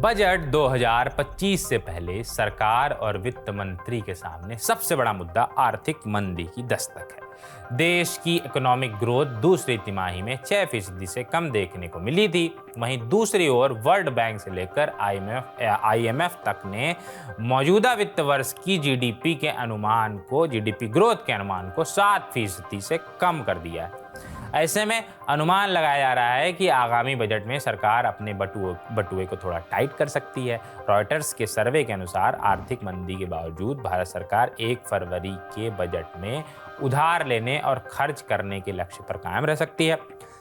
Budget 2025 से पहले सरकार और वित्त मंत्री के सामने सबसे बड़ा मुद्दा आर्थिक मंदी की दस्तक है। देश की इकोनॉमिक ग्रोथ दूसरी तिमाही में 6% से कम देखने को मिली थी। वहीं दूसरी ओर वर्ल्ड बैंक से लेकर आईएमएफ तक ने मौजूदा वित्त वर्ष की जीडीपी ग्रोथ के अनुमान को 7% से कम कर दिया है। ऐसे में अनुमान लगाया जा रहा है कि आगामी बजट में सरकार अपने बटुए को थोड़ा टाइट कर सकती है। रॉयटर्स के सर्वे के अनुसार आर्थिक मंदी के बावजूद भारत सरकार 1 फरवरी के बजट में उधार लेने और खर्च करने के लक्ष्य पर कायम रह सकती है।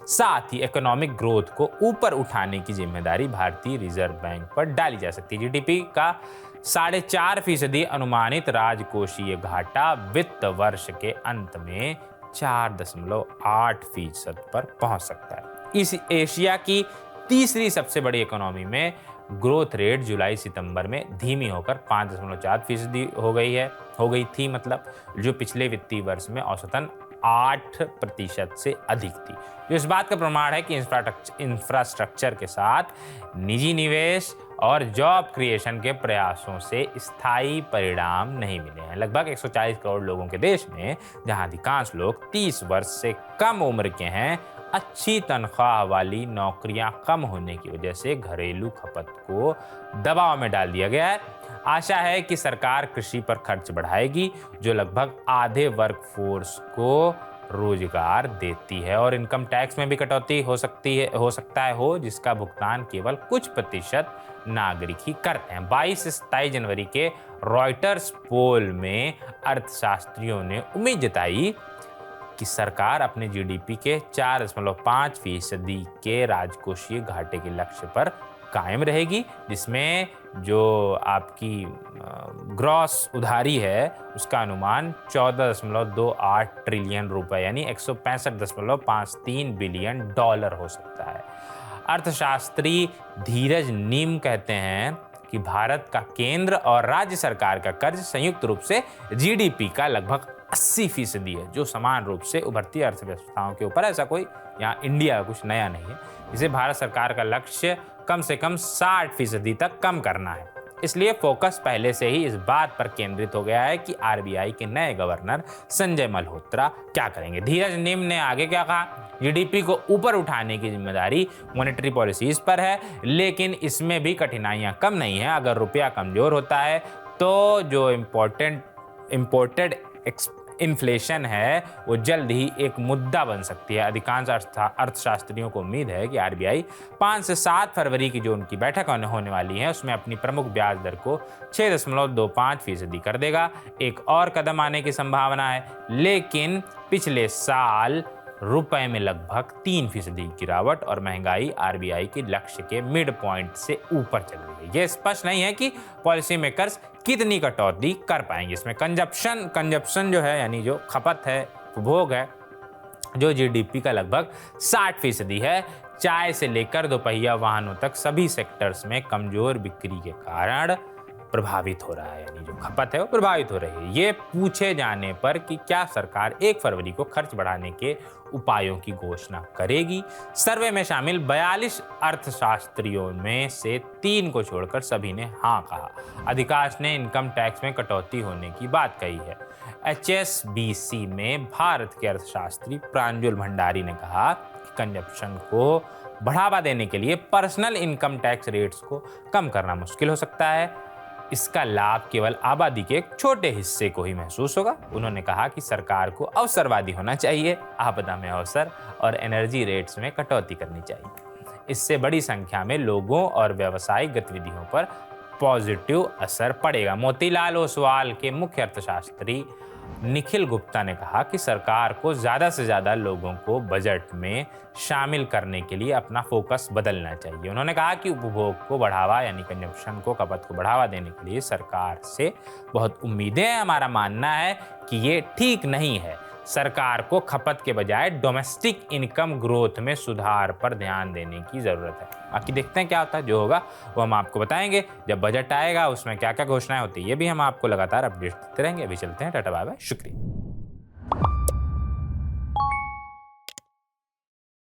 साथ ही इकोनॉमिक ग्रोथ को ऊपर उठाने की जिम्मेदारी भारतीय रिजर्व बैंक पर डाली जा सकती है। जीडीपी का 4.5% अनुमानित राजकोषीय घाटा वित्त वर्ष के अंत में 4.8% पर पहुंच सकता है। इस एशिया की तीसरी सबसे बड़ी इकोनॉमी में ग्रोथ रेट जुलाई सितंबर में धीमी होकर 5.4% हो गई थी, मतलब जो पिछले वित्तीय वर्ष में औसतन 8% से अधिक थी, जो इस बात का प्रमाण है कि इंफ्रास्ट्रक्चर के साथ निजी निवेश और जॉब क्रिएशन के प्रयासों से स्थायी परिणाम नहीं मिले हैं। लगभग 140 करोड़ लोगों के देश में, जहां अधिकांश लोग 30 वर्ष से कम उम्र के हैं, अच्छी तनख्वाह वाली नौकरियां कम होने की वजह से घरेलू खपत को दबाव में डाल दिया गया है। आशा है कि सरकार कृषि पर खर्च बढ़ाएगी, जो लगभग आधे वर्कफोर्स को रोजगार देती है, और इनकम टैक्स में भी कटौती हो सकता है जिसका भुगतान केवल कुछ प्रतिशत नागरिक ही करते हैं। 22 से 27 जनवरी के रॉयटर्स पोल में अर्थशास्त्रियों ने उम्मीद जताई कि सरकार अपने जीडीपी के 4.5% के राजकोषीय घाटे के लक्ष्य पर कायम रहेगी, जिसमें जो आपकी ग्रॉस उधारी है उसका अनुमान 14.28 ट्रिलियन रुपए यानी $165.53 बिलियन हो सकता है। अर्थशास्त्री धीरज नीम कहते हैं कि भारत का केंद्र और राज्य सरकार का कर्ज संयुक्त रूप से जीडीपी का लगभग 80% है, जो समान रूप से उभरती अर्थव्यवस्थाओं के ऊपर। ऐसा कोई यहाँ इंडिया का कुछ नया नहीं है। इसे भारत सरकार का लक्ष्य कम से कम 60% तक कम करना है। इसलिए फोकस पहले से ही इस बात पर केंद्रित हो गया है कि आरबीआई के नए गवर्नर संजय मल्होत्रा क्या करेंगे। धीरज नीम ने आगे क्या कहा, जीडीपी को ऊपर उठाने की जिम्मेदारी मॉनेटरी पॉलिसीज पर है, लेकिन इसमें भी कठिनाइयां कम नहीं है। अगर रुपया कमजोर होता है तो जो इम्पोर्टेड इन्फ्लेशन है वो जल्द ही एक मुद्दा बन सकती है। अधिकांश अर्थशास्त्रियों को उम्मीद है कि आरबीआई 5 से 7 फरवरी की जो उनकी बैठक होने वाली है उसमें अपनी प्रमुख ब्याज दर को 6.25% कर देगा। एक और कदम आने की संभावना है, लेकिन पिछले साल रुपए में लगभग 3% गिरावट और महंगाई आरबीआई के लक्ष्य के मिड पॉइंट से ऊपर चल रही है। यह स्पष्ट नहीं है कि पॉलिसी मेकर्स कितनी कटौती कर पाएंगे। इसमें कंजप्शन जो है यानी जो खपत है, उपभोग है, जो जीडीपी का लगभग 60% है। चाय से लेकर दोपहिया वाहनों तक सभी सेक्टर्स में कमजोर बिक्री के कारण प्रभावित हो रहा है, यानी जो खपत है वो प्रभावित हो रही है। ये पूछे जाने पर कि क्या सरकार 1 फरवरी को खर्च बढ़ाने के उपायों की घोषणा करेगी, सर्वे में शामिल 42 अर्थशास्त्रियों में से 3 को छोड़कर सभी ने हाँ कहा। अधिकांश ने इनकम टैक्स में कटौती होने की बात कही है। HSBC में भारत के अर्थशास्त्री प्रांजुल भंडारी ने कहा कि कंजप्शन को बढ़ावा देने के लिए पर्सनल इनकम टैक्स रेट्स को कम करना मुश्किल हो सकता है। इसका लाभ केवल आबादी के एक छोटे हिस्से को ही महसूस होगा। उन्होंने कहा कि सरकार को अवसरवादी होना चाहिए, आपदा में अवसर और एनर्जी रेट्स में कटौती करनी चाहिए। इससे बड़ी संख्या में लोगों और व्यावसायिक गतिविधियों पर पॉजिटिव असर पड़ेगा। मोतीलाल ओसवाल के मुख्य अर्थशास्त्री निखिल गुप्ता ने कहा कि सरकार को ज़्यादा से ज़्यादा लोगों को बजट में शामिल करने के लिए अपना फोकस बदलना चाहिए। उन्होंने कहा कि उपभोग को बढ़ावा यानी कंजप्शन को, खपत को बढ़ावा देने के लिए सरकार से बहुत उम्मीदें हैं। हमारा मानना है कि ये ठीक नहीं है। सरकार को खपत के बजाय डोमेस्टिक इनकम ग्रोथ में सुधार पर ध्यान देने की ज़रूरत है। बाकी देखते हैं क्या होता है, जो होगा वो हम आपको बताएंगे। जब बजट आएगा उसमें क्या क्या घोषणाएं होती है ये भी हम आपको लगातार अपडेट देते रहेंगे। अभी चलते हैं, टाटा बाय बाय, शुक्रिया।